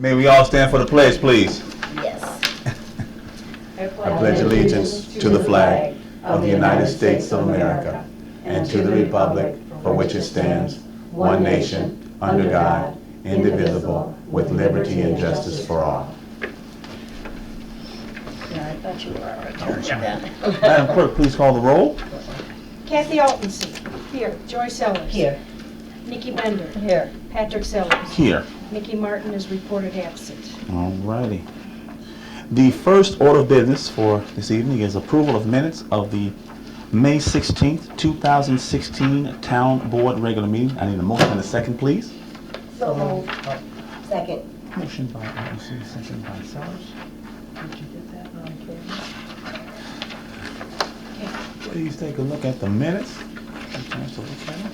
May we all stand for the pledge, please. Yes. I pledge allegiance to the flag of the United States of America and to the republic for which it stands, one nation, under God, indivisible, with liberty and justice for all. Yeah, I thought you were our attorney then. Madam Clerk, please call the roll. Kathy Altensee. Here. Joy Sellers. Here. Nikki Bender. Here. Patrick Sellers. Here. Mickey Martin is reported absent. All righty. The first order of business for this evening is approval of minutes of the May 16th, 2016 Town Board regular meeting. I need a motion and a second, please. So moved. Second. Motion by RC, second by Sellers. Did you get that on camera? Please take a look at the minutes. Have a chance to look at them.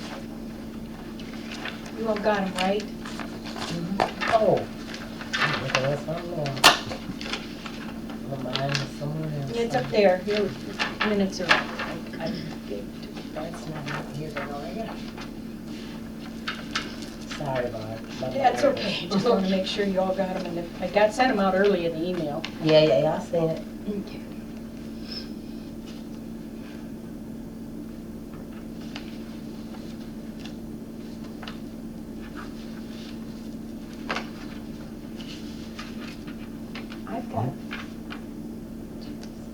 You all got them, right? Oh. Look at us on there. Mine is somewhere else. It's up there. Your minutes are up. I gave it to you. That's not up here, but I got it. Sorry about it. That's okay. Just want to make sure you all got them. And if I sent them out early in the email. Yeah, I seen it. Okay. I've got.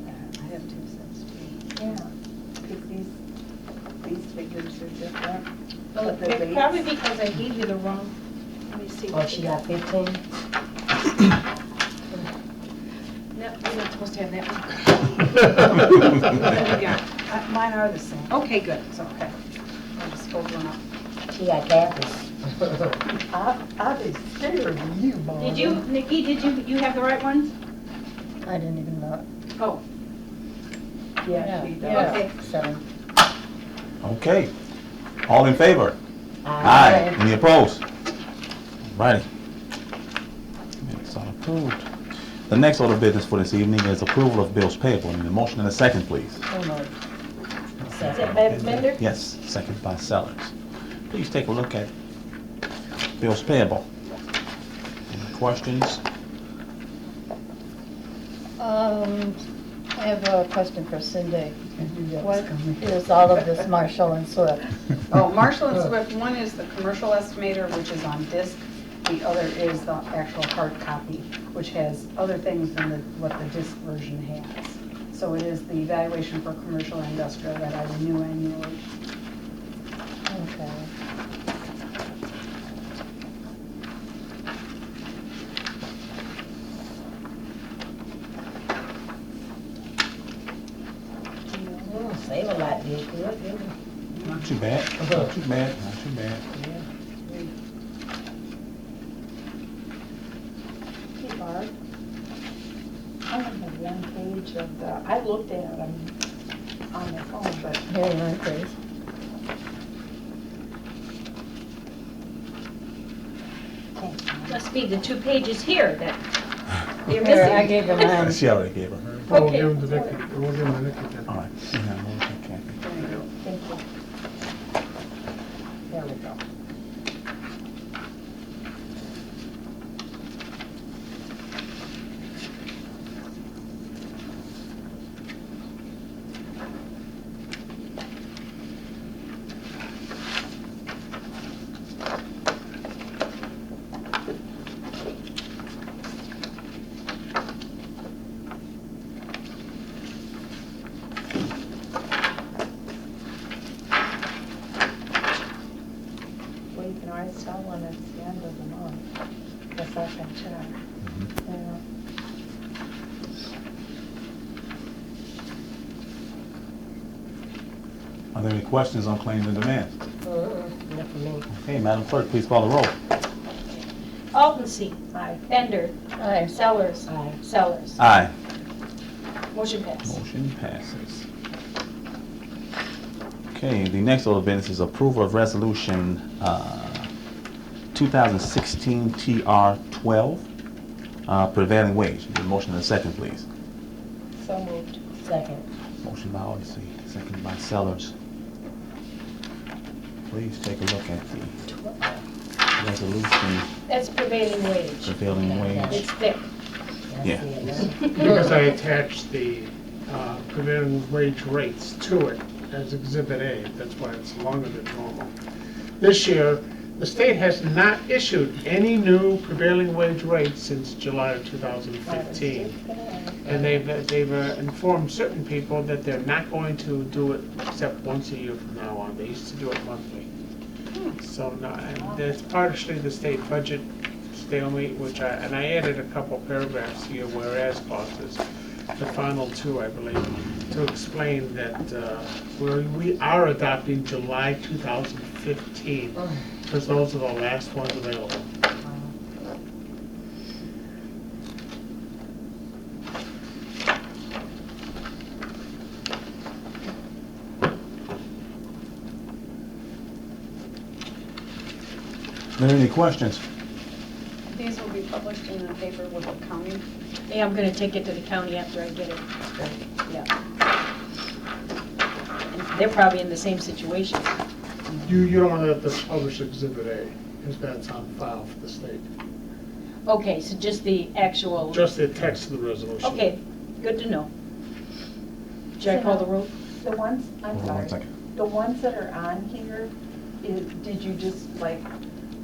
I have 2 cents too. Yeah. Because these figures are different. Well, But the it's rates- probably because I gave you the wrong. Let me see. Oh, she got 15? No, you're not supposed to have that one. What do we got? Mine are the same. Okay, good. It's okay. I'll just fold one up. She got Kathy's. I'd be scared of you, Mom. Did you, Nikki, you have the right ones? I didn't even know. Oh, Yeah, she does. Yeah. okay. 7. Okay. All in favor? Aye. Any opposed? Righty. Minutes are approved. The next order of business for this evening is approval of bills payable. I need a motion and a second, please. So moved. Is that Bender? Yes, second by Sellers. Please take a look at bills payable. Any questions? I have a question for Cindy. What coming. is all of this Marshall and Swift? Oh, Marshall and Swift, one is the commercial estimator, which is on disc. The other is the actual hard copy, which has other things than what the disc version has. So it is the evaluation for commercial and industrial that I renew annually. Okay. Save a lot, did you? Not too bad. Not too bad. Not too bad. Hey, Barb. I only have one page of the, I looked at them on the phone, but Here, you want please? can't find it. Must be the 2 pages here that you're Here, I missing. gave her mine. She already gave her. Okay. We'll give him to Vicky. We'll give him to Vicky then. All right. Yeah, okay. There you go. Thank you. There we go. Well, you can always tell when it's the end of the month. Guess I can check. Yeah. Are there any questions on claims and demands? Not for me. Okay, Madam Clerk, please call the roll. Altensee. Aye. Bender. Aye. Sellers. Aye. Sellers. Aye. Motion passed. Motion passes. Okay, the next order of business is approval of resolution 2016 TR 12, prevailing wage. Need a motion and a second, please. So moved. Second. Motion by Odyssey, second by Sellers. Please take a look at the resolution That's prevailing wage. prevailing wage. It's thick. Yeah. Because I attached the prevailing wage rates to it as Exhibit A, that's why it's longer than normal. This year, the state has not issued any new prevailing wage rates since July of 2015. And they've informed certain people that they're not going to do it except once a year from now on. They used to do it monthly. So, and that's partially the state budget stalemate, and I added a couple paragraphs here, whereas clauses, the final two, I believe, to explain that we are adopting July 2015, because those are the last ones available. Are there any questions? These will be published in the paper with the county. Yeah, I'm gonna take it to the county after I get it. Yeah. And they're probably in the same situation. You don't have to publish Exhibit A, because that's on file for the state. Okay, so just the actual, Just the text of the resolution. okay, good to know. Should I call the roll? The ones, I'm Hold on sorry, one second. the ones that are on here, did you just like,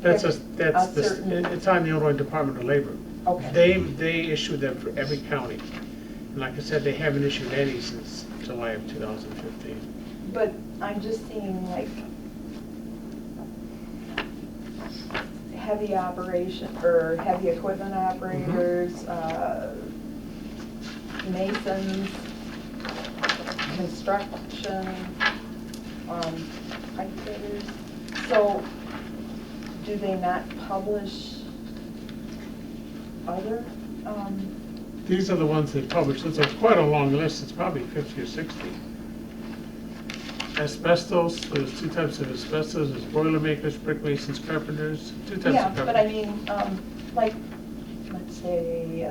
That's A certain- it's on the Illinois Department of Labor. okay. They issue them for every county. And like I said, they haven't issued any since July of 2015. But I'm just seeing like heavy operation, or heavy equipment operators, masons, construction, pipe fitters. So do they not publish other, These are the ones they publish. It's quite a long list. It's probably 50 or 60. Asbestos, there's two types of asbestos. There's boilermakers, brick masons, carpenters, two types yeah, of but I carpenters. mean, like, let's say,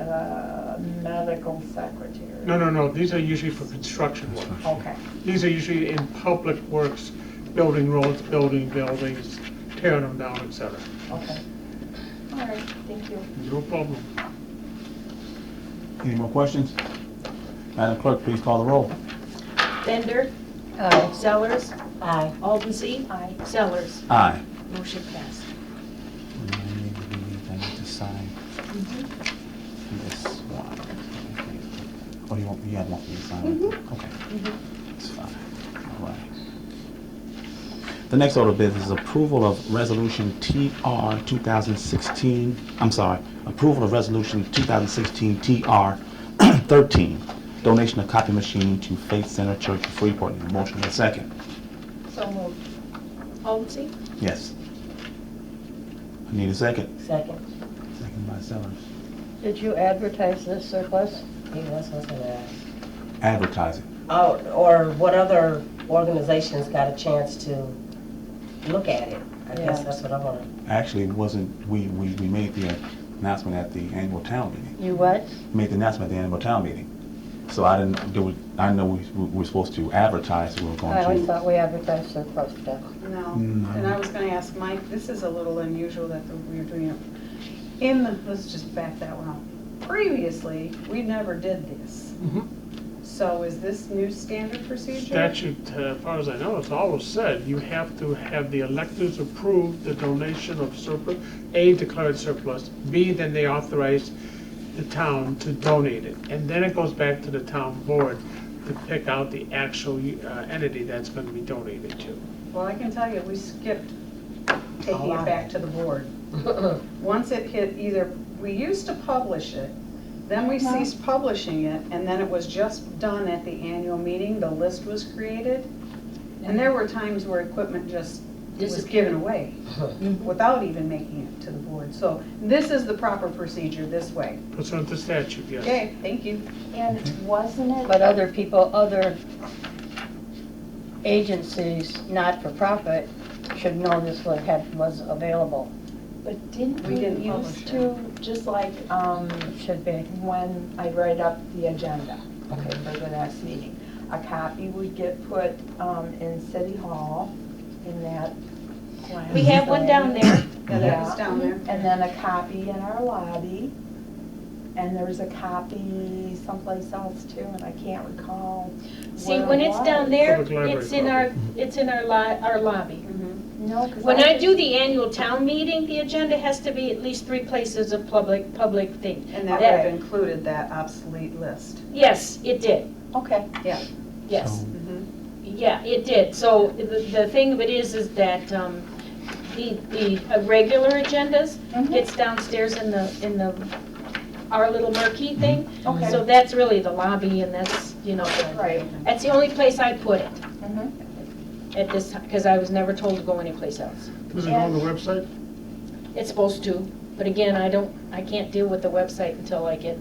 medical secretary. No. These are usually for construction work. Okay, These are usually in public works, building roads, building buildings, tearing them down, etc. okay. All right, thank you. No problem. Any more questions? Madam Clerk, please call the roll. Bender, Aye. Sellers, Aye. Aldenseed, Aye. Sellers. Aye. Motion passed. I need to sign this one. Oh, you want me to sign it? Okay. It's fine. All right. The next order of business is approval of resolution TR 2016, approval of resolution 2016 TR 13, donation of copy machine to Faith Center Church of Freeport. Need a motion and a second. So moved. Aldenseed? Yes. I need a second. Second. Second by Sellers. Did you advertise this surplus? Yeah, that's what I was gonna ask. Advertising. Oh, or what other organizations got a chance to look at it? I guess Yeah. that's what I wanna. Actually, it wasn't, we made the announcement at the annual town meeting. You what? Made the announcement at the annual town meeting. So I know we were supposed to advertise, we were going I always to. thought we advertised surplus stuff. No, No. and I was gonna ask Mike, this is a little unusual that we are doing it let's just back that one up. Previously, we never did this. So is this new standard procedure? Statute, as far as I know, it's always said, you have to have the electors approve the donation of surplus, A, declared surplus, B, then they authorize the town to donate it. And then it goes back to the town board to pick out the actual entity that's going to be donated to. Well, I can tell you, we skipped taking it back to the board. Once it hit we used to publish it, then we ceased publishing it, and then it was just done at the annual meeting, the list was created. And there were times where equipment just was given away without even making it to the board. So this is the proper procedure this way. Pursuant to statute, yes. Okay, thank you. And wasn't it? But other people, other agencies, not-for-profit, should know this was available. But didn't We we didn't used publish to, just like, Should be. when I write up the agenda, okay, for the next meeting, a copy would get put, in City Hall, in that. We have one down there. Yeah, that was down there. And then a copy in our lobby, and there's a copy someplace else too, and I can't recall. See, where when it it's was. down there, Public library it's in our lobby. No, 'cause When I do the annual town meeting, the agenda has to be at least 3 places of public thing. And that would have included that obsolete list. Yes, it did, Okay, yes. Mhm. Yeah, it did. So the thing of it is that the regular agendas Mhm. gets downstairs in the our little murky thing. okay. So that's really the lobby, and that's, Right. that's the only place I put it Mhm. at this time, because I was never told to go anyplace else. Does it go on the website? It's supposed to, but again, I can't deal with the website until I get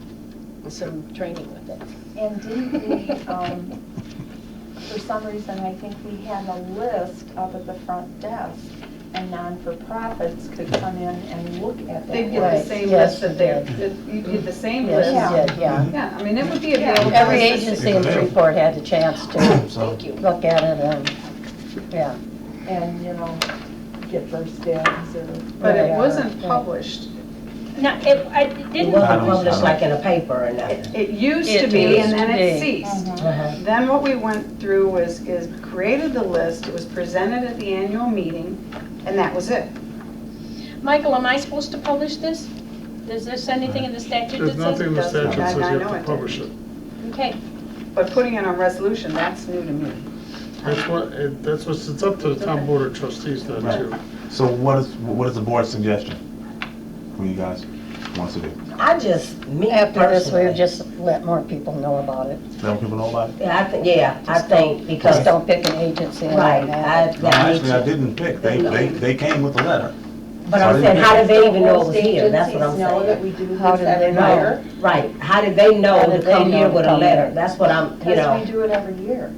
some training with it. And didn't we, for some reason, I think we had a list up at the front desk, and non-for-profits could come in and look at that. They did the Right. same Yes, list that you they're, did. you did the same Yes, list. Yeah. you did, yeah. Yeah, I mean, it would be available. Every as a- agency in Freeport had the chance to Thank you. look at it and, yeah. And, get first dibs or. But it Yeah. wasn't Yeah. published. Now, it It didn't, wasn't published like in a paper or nothing. It used It to be, used and then to it be. ceased. Uh-huh. Then what we went through is created the list, it was presented at the annual meeting, and that was it. Michael, am I supposed to publish this? Is there anything in the statute There's that nothing in the doesn't- statute that says I you know have it to publish it. says? Okay, But putting it on resolution, that's new to me. It's up to the town board of trustees then Right. to. So what is the board's suggestion? What you guys want to do? Me After this, personally. we'll just let more people know about it. Let people know about it? Yeah, I think because, Just don't pick an agency and right, let them I, have it. No, that actually, I needs to- didn't pick. They came with a letter. But So I I'm saying, didn't how pick. did they even know it was Most here? That's what I'm agencies know that saying. we do How this did they every know? year. Right, how did they know How to did they come know here to with a come letter? here? That's what I'm, Because we do it every year.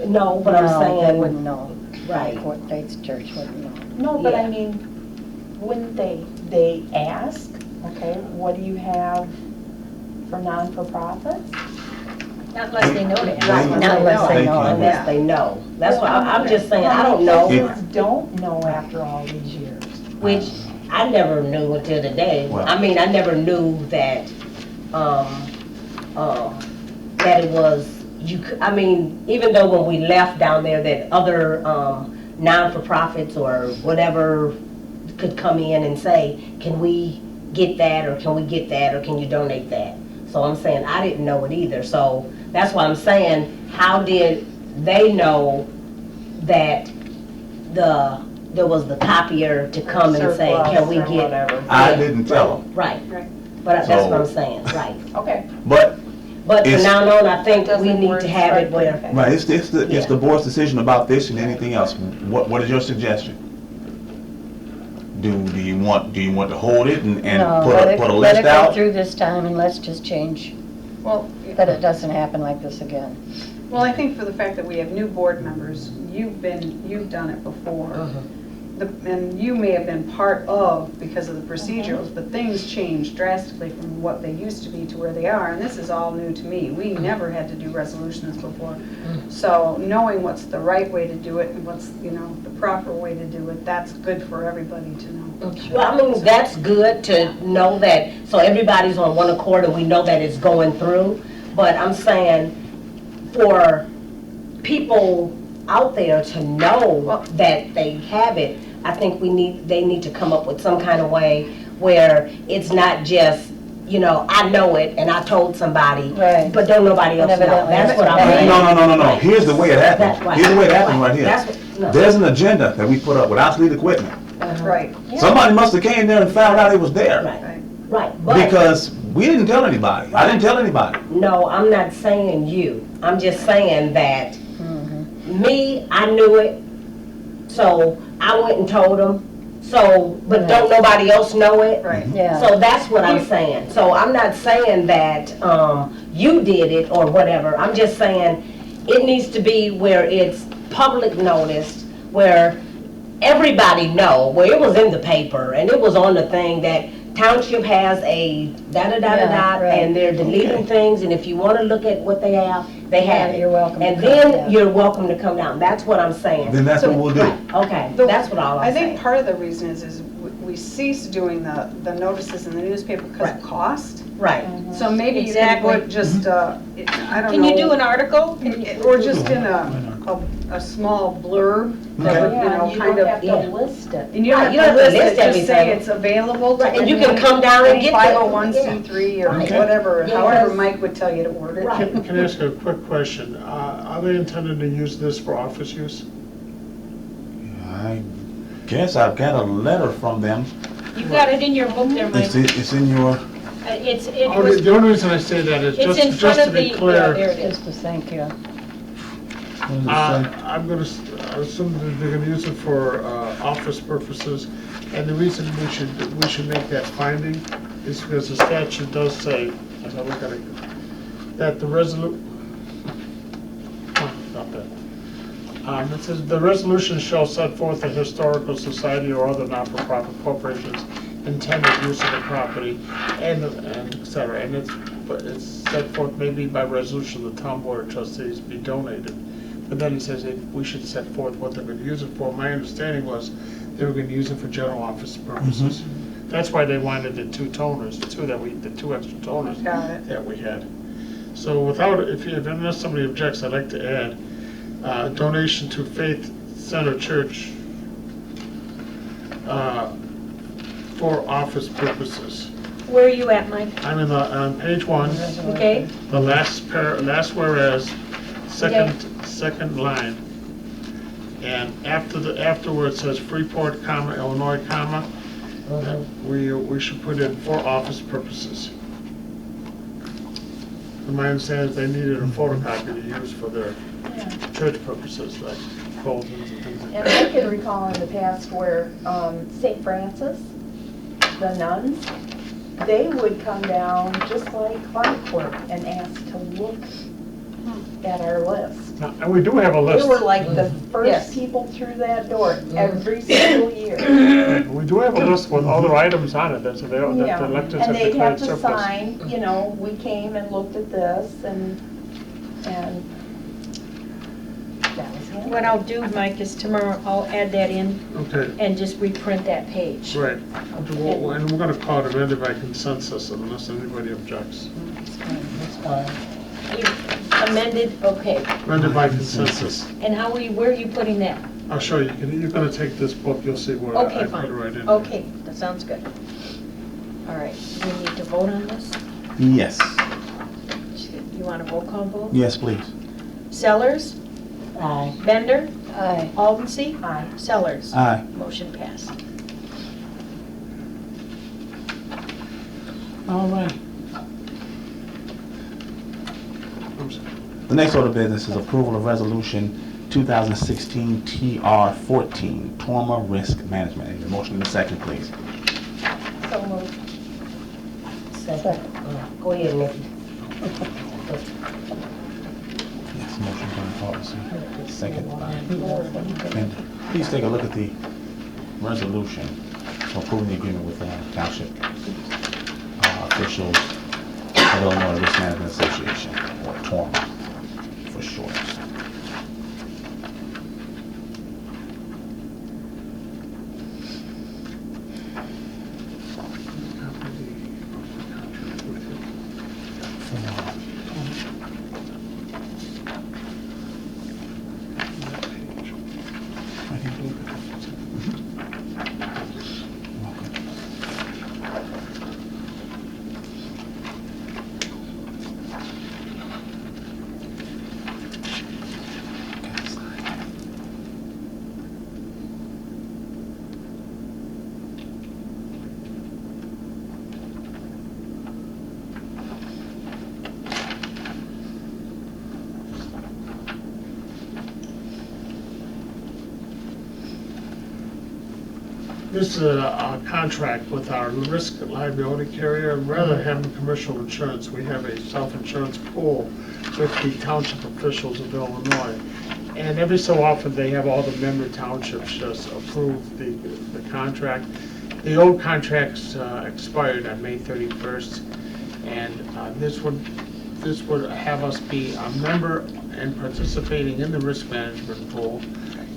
no, but I'm No, they wouldn't saying, know. right. Fort Faith Church wouldn't know. No, but I Yeah. mean, wouldn't they ask, okay, what do you have for non-for-profits? not unless they know to They- ask. Not unless they know. Unless they know. That's why I'm just saying, I don't How know, many places don't know after all these years? which I never knew until today. Well- I mean, I never knew that, that it was, I mean, even though when we left down there that other, non-for-profits or whatever could come in and say, can we get that, or can we get that, or can you donate that? So I'm saying, I didn't know it either, so that's why I'm saying, how did they know that there was the copier to come and say, can we Surplus or get? whatever. I didn't tell them. Right, Right. but that's what I'm So- saying, right. Okay. But, But from It's- now on, I think we Doesn't need work to have it where, correctly. right, it's Yeah. the board's decision about this and anything else. What is your suggestion? Do you want to hold it and No, put let a it- list Let it go out? through this time and let's just change, Well, that it doesn't happen like this again. well, I think for the fact that we have new board members, you've done it before. And you may have been part of because of the procedures, but things changed drastically from what they used to be to where they are, and this is all new to me. We never had to do resolutions before. So knowing what's the right way to do it and what's, the proper way to do it, that's good for everybody to know. well, I mean, that's good to know that, so everybody's on one accord and we know that it's going through. But I'm saying, for people out there to know that they have it, I think they need to come up with some kind of way where it's not just, I know it and I told somebody, Right. but don't nobody else know. Evidently, That's what I'm that's- saying. No. Here's the way it That's happened. right. Here's the way it happened right here. That's what, no. There's an agenda that we put up with obsolete equipment. Right, Somebody must have came there and found out it was there. Right, right. right, but, Because we didn't tell anybody. I didn't tell anybody. no, I'm not saying you. I'm just saying that, me, I knew it, so I went and told them, so, but don't nobody else know it? Right. Yeah. So that's what I'm saying. So I'm not saying that you did it or whatever. I'm just saying it needs to be where it's public noticed, where everybody know, where it was in the paper and it was on the thing that township has a da-da-da-da-da, right. and they're deleting things, and if you want to look at what they have Yeah, it. you're welcome to And come then down. you're welcome to come down. That's what I'm saying. Then that's what we'll do. Okay, The- that's what all I'm I saying. think part of the reason is we ceased doing the notices in the newspaper because Right. of cost. Right. So maybe you could Exactly. put just, I don't know. Can you do an article? Or just in a small blurb that would, you Yeah, know, you kind don't of. have yeah. to list it. And you don't Right, have to list it, just say everything. it's available to Right, and you can anyone, come down and any get the- 501c3 or Right. whatever, Yes. however Mike would tell you to word it. Right. Can I ask you a quick question? Are they intending to use this for office use? I guess I've got a letter from them. You've got it in your book there, Mike. It's in your, It was, The only reason I say that is it's in just front to of the, be yeah, clear. there it is. Just to thank you. what does it say? I'm gonna assume that they're gonna use it for office purposes, and the reason we should make that finding is because the statute does say, as I look at it, that the it says, "The resolution shall set forth a historical society or other not-for-profit corporation's intended use of the property," and et cetera, and it's set forth maybe by resolution of the town board of trustees be donated. But then he says we should set forth what they're gonna use it for. My understanding was they were gonna use it for general office purposes. That's why they wanted the two toners, the two extra toners Got it. that we had. So without, unless somebody objects, I'd like to add, donation to Faith Center Church for office purposes. Where are you at, Mike? I'm on page 1, Okay? the last whereas, second line. And afterwards says Freeport, Illinois, we should put in for office purposes. And my understanding is they needed a photocopy to use for their church purposes, like bulletins and things like that. And I can recall in the past where St. Francis, the nuns, they would come down just like clerk clerk and ask to look at our list. Now, and we do have a They list. were like the Yes. first people through that door every single year. We do have a list with other items on it that the Yeah, electors and have they'd have declared to surplus. sign, you know, we came and looked at this and that was it. What I'll do, Mike, is tomorrow I'll add that in Okay, and just reprint that page. right. And we're gonna call it amended by consensus unless anybody objects. That's fine. Amended, okay. Amended by consensus. And where are you putting that? I'll show you. You're gonna take this book, you'll see where Okay, I put fine. it right in. Okay, that sounds good. All right, we need to vote on this? Yes. You want a roll call vote? Yes, please. Sellers? Aye. Bender? Aye. Aldensee? Aye. Sellers? Aye. Motion passed. All right. I'm sorry. The next order of business is approval of resolution 2016 TR14, trauma risk management. Need a motion in a second, please. So moved. Second. Go ahead, Nikki. Yes, motion by Aldous, second by Bender. Please take a look at the resolution for approving the agreement with Township officials of Illinois Risk Management Association, or TORMA for short. This is a contract with our risk and liability carrier. Rather than having commercial insurance, we have a self-insurance pool with the township officials of Illinois. And every so often, they have all the member townships just approve the contract. The old contracts expired on May 31st, and this would have us be a member and participating in the risk management pool,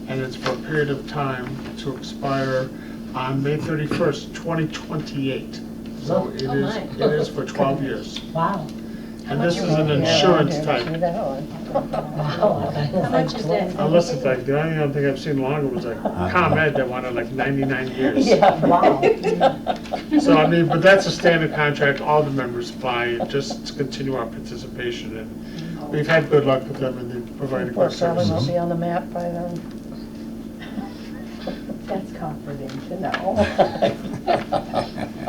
and it's for a period of time to expire on May 31st, 2028. So it Oh, my. is for 12 years. Wow. And this is an insurance type. Wow. How much is that? Unless it's like, the only other thing I've seen longer was like ComEd that wanted like 99 years. Yeah, wow. So I mean, but that's a standard contract, all the members apply, just to continue our participation, and we've had good luck with them, and they've provided good services. be on the map by then. That's comforting to know.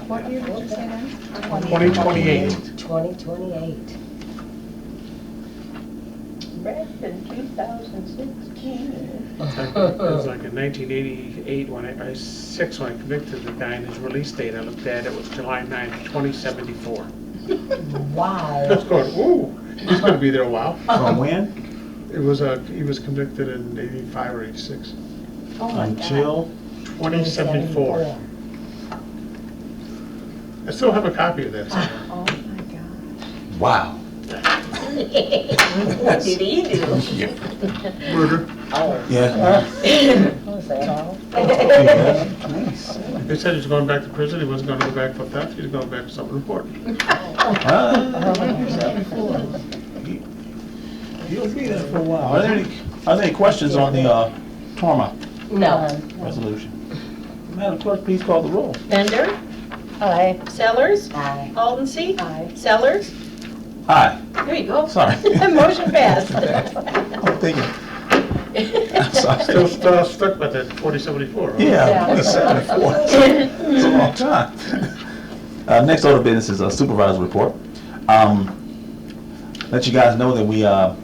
What year did you say that? 2028. 2028. Back in 2016. It was like in 1988, when I convicted the guy, and his release date, I looked at it, was July 9th, 2074. Wow. Just going, ooh, he's gonna be there a while. From when? He was convicted in 85 or 86. Oh my God. Until? 2074. I still have a copy of that somewhere. Oh my gosh. Wow. What did he do? Murder. Yeah. Was that all? Yeah. Nice. He said he's going back to prison, he wasn't gonna go back for theft, he was going back for something important. He'll be there for a while. Are there any questions on the Torma No. resolution? Madam Clerk, please call the roll. Bender, Aye. Sellers, Aye. Aldense, Aye. Sellers. Aye. There you go. Sorry. Motion passed. I'm thinking. Sorry. Still stuck with that 4074. huh? Yeah, it's 74. It's a long time. Next order of business is a supervisor's report. Let you guys know that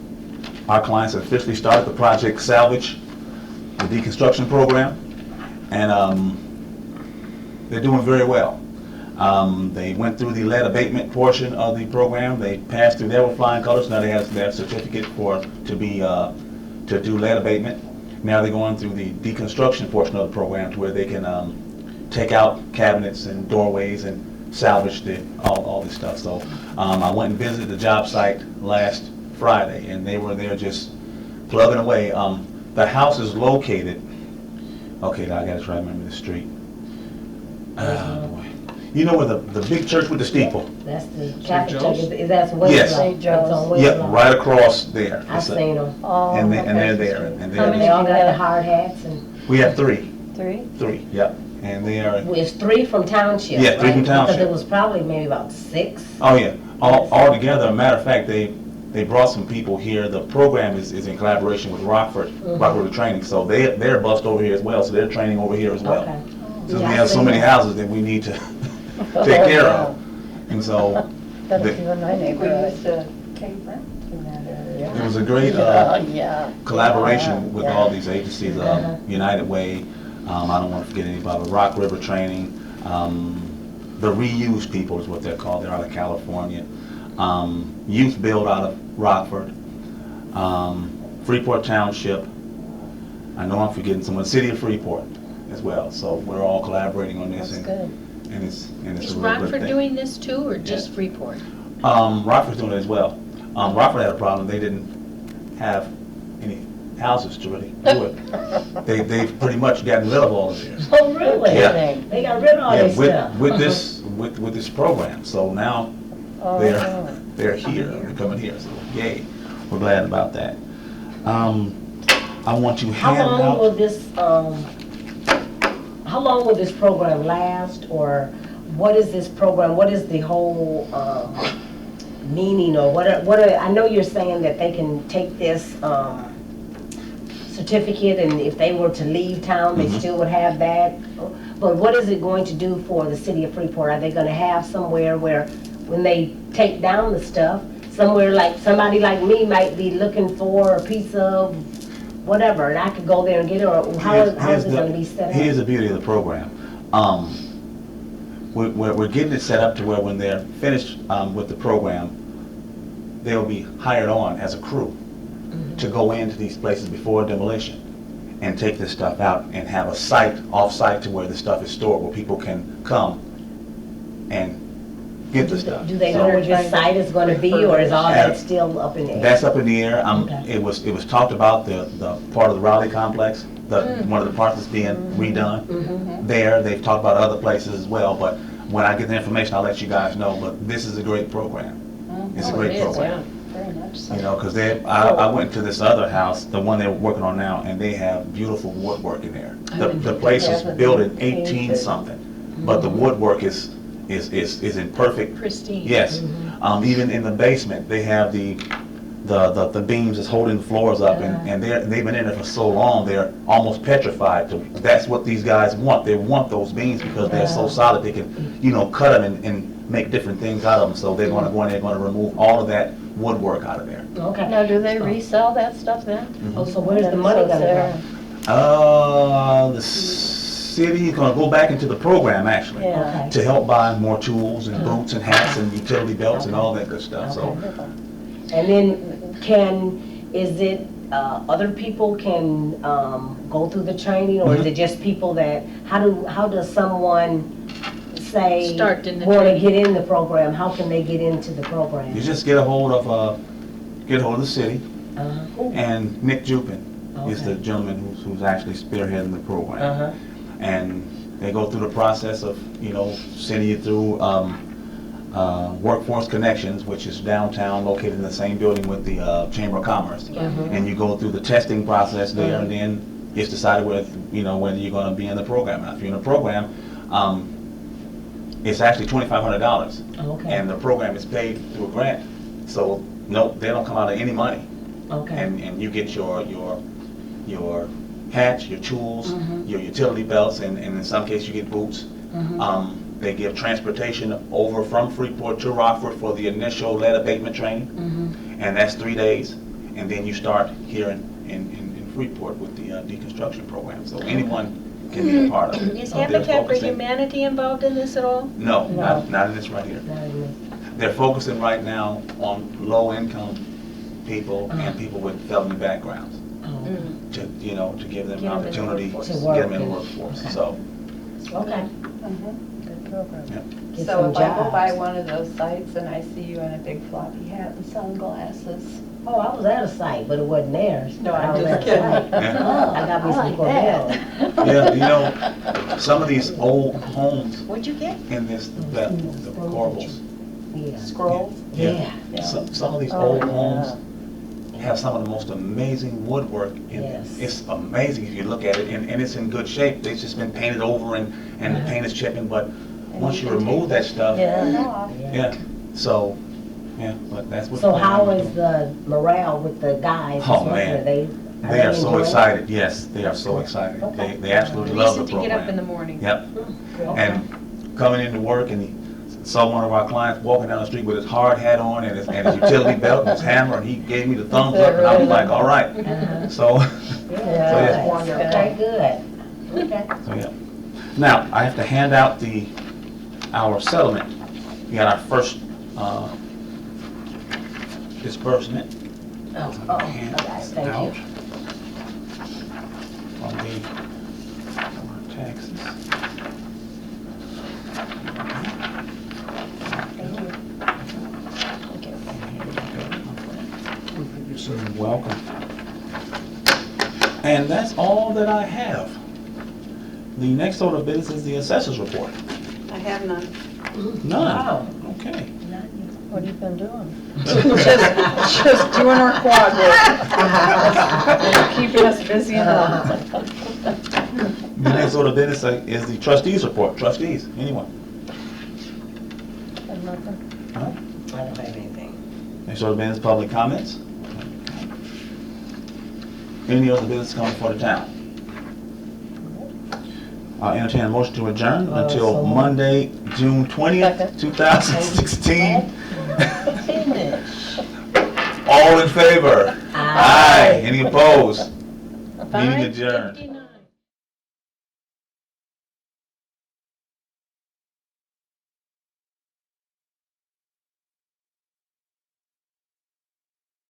our clients have officially started the Project Salvage, the deconstruction program, and they're doing very well. They went through the lead abatement portion of the program. They passed through, they were flying colors. Now they have their certificate to do lead abatement. Now they're going through the deconstruction portion of the program to where they can take out cabinets and doorways and salvage all this stuff. So I went and visited the job site last Friday, and they were there just plugging away. The house is located, okay, now I gotta try to remember the street. Boy. You know where the big church with the steeple? That's the St. Catholic Joe's? church, that's Westlaw. Yes. St. That's on Joe's. Yep, Westlaw. right across there. I've seen them. Oh, And they're okay. there, and How many They all got do you the have? hard hats and, we have three, Three? yep, and they are, well, it's 3 from township, Yeah, 3 from right? township. Because it was probably maybe about 6. oh yeah, all together. Matter of fact, they brought some people here. The program is in collaboration with Rockford Training, so they're bussed over here as well, so they're training over here as well. Okay. Since Yeah, we I have so seen many that. houses that we need to take care of, and so That's the- even my I think we neighborhood. used to pay rent in that area. it was a great Yeah. collaboration with Yeah. all these agencies, Uh-huh. United Way, I don't want to forget anybody, Rock River Training, the Reuse people is what they're called, they're out of California, Youth Build out of Rockford, Freeport Township, I know I'm forgetting someone, City of Freeport as well, so we're all collaborating on this, That's and good. and it's Is a real good Rockford thing. doing this too, or just Freeport? Rockford's doing it as well. Rockford had a problem, they didn't have any houses to really do it. They've pretty much gotten rid of all of theirs. Oh, really? Yeah. They got rid of all Yeah, this stuff. with this program, so now Oh, they're here, they're coming here, so yay, we're glad about that. I want to How hand long will out, this program last, or what is this program, what is the whole, meaning, or I know you're saying that they can take this, certificate, and if they were to leave town, they Mhm. still would have that, but what is it going to do for the city of Freeport? Are they gonna have somewhere where, when they take down the stuff, somewhere like, somebody like me might be looking for a piece of whatever, and I could go there and get it, or how is it gonna be set up? here's the beauty of the program. We're getting it set up to where when they're finished with the program, they'll be hired on as a crew to go into these places before demolition and take this stuff out and have a site, off-site, to where the stuff is stored, where people can come and get the stuff. Do they So- know where this site is gonna be, or is all that still up in the air? That's up in the air. Okay. It was talked about, the part of the Raleigh complex, one of the parts that's being redone there. They've talked about other places as well, but when I get the information, I'll let you guys know. But this is a great program. It's a great program. Very much so. You know, because I went to this other house, the one they're working on now, and they have beautiful woodwork in there. The place was built in 18 something, but the woodwork is in perfect. Pristine. Yes. Even in the basement, they have the beams that's holding the floors up, and they've been in there for so long, they're almost petrified. That's what these guys want. They want those beams because they're so solid, they can, you know, cut them and make different things out of them. So they're going to go in there, going to remove all of that woodwork out of there. Okay. Now, do they resell that stuff then? Oh, so where's the money gonna The city is going to go back into the program, actually, Yeah. to help buy more tools and boots and hats and utility belts and all that good stuff. So. go? And then, is it, other people can, go through the training, or is it just people that, how does someone say, Start in the wanna training. get in the program, how can they get into the program? You just get a hold of the city, Uh-huh. and Nick Jupin is Okay. the gentleman who's actually spearheading the program. Uh-huh. And they go through the process of, you know, sending you through Workforce Connections, which is downtown, located in the same building with the Chamber of Commerce. And you go through the testing process there, and then it's decided whether you're going to be in the program. Now, if you're in the program, it's actually $2,500, Okay. and the program is paid through a grant. So no, they don't come out of any money, Okay. and you get your hats, your tools, your utility belts, and in some cases you get boots. They give transportation over from Freeport to Rockford for the initial lead abatement training, and that's 3 days, and then you start here in Freeport with the deconstruction program. So anyone can be a part of it. Is So they're Habitat for focusing- Humanity involved in this at all? No, not in this right here. Not in They're focusing right now on low-income people and people with felony backgrounds to give them Get 'em in the an opportunity workforce. to To get them in the work. workforce. Okay. So, Okay. Good program. Get So some if I go jobs. by one of those sites and I see you in a big floppy hat and sunglasses. Oh, I was at a site, but it wasn't theirs. No, I I'm was just at a kidding. site. Yeah. Oh, I got me some Cornell. yeah, some of these old homes What'd you get? in the Corbels. Yeah. Scrolls? Yeah. Some of these old homes have some of the most amazing woodwork in it. Yes. It's amazing if you look at it, and it's in good shape. They've just been painted over and the paint is chipping, but once you remove that stuff, yeah, so, yeah, but that's what. So how is the morale with the guys? Oh, that's working man. there? They are so enjoying it? excited, yes, they are so excited. Okay. They absolutely love the Reason to program. get up in the morning. Yep, Okay. and coming into work, and he saw one of our clients walking down the street with his hard hat on and his utility belt and his hammer, and he gave me the thumbs up, and I was like, all right. Uh-huh. So, Yeah, wonderful. okay, good. Okay. so yeah. Now, I have to hand out our settlement. We got our first disbursement. Oh, Hand okay, this thank out you. From our taxes. You're welcome. And that's all that I have. The next order of business is the assessor's report. I have none. None. Okay. What have you been doing? Just doing our quad work. And keeping us busy enough. The next order of business is the trustees report. Trustees, anyone? Nothing. All right. I don't have anything. Next order of business, public comments. Any other business coming for the town? I'll entertain a motion to adjourn until so moved. Monday, June 20th, Second. 2016. Finish. All in favor? Aye. Any opposed? Meeting 5:59. adjourned.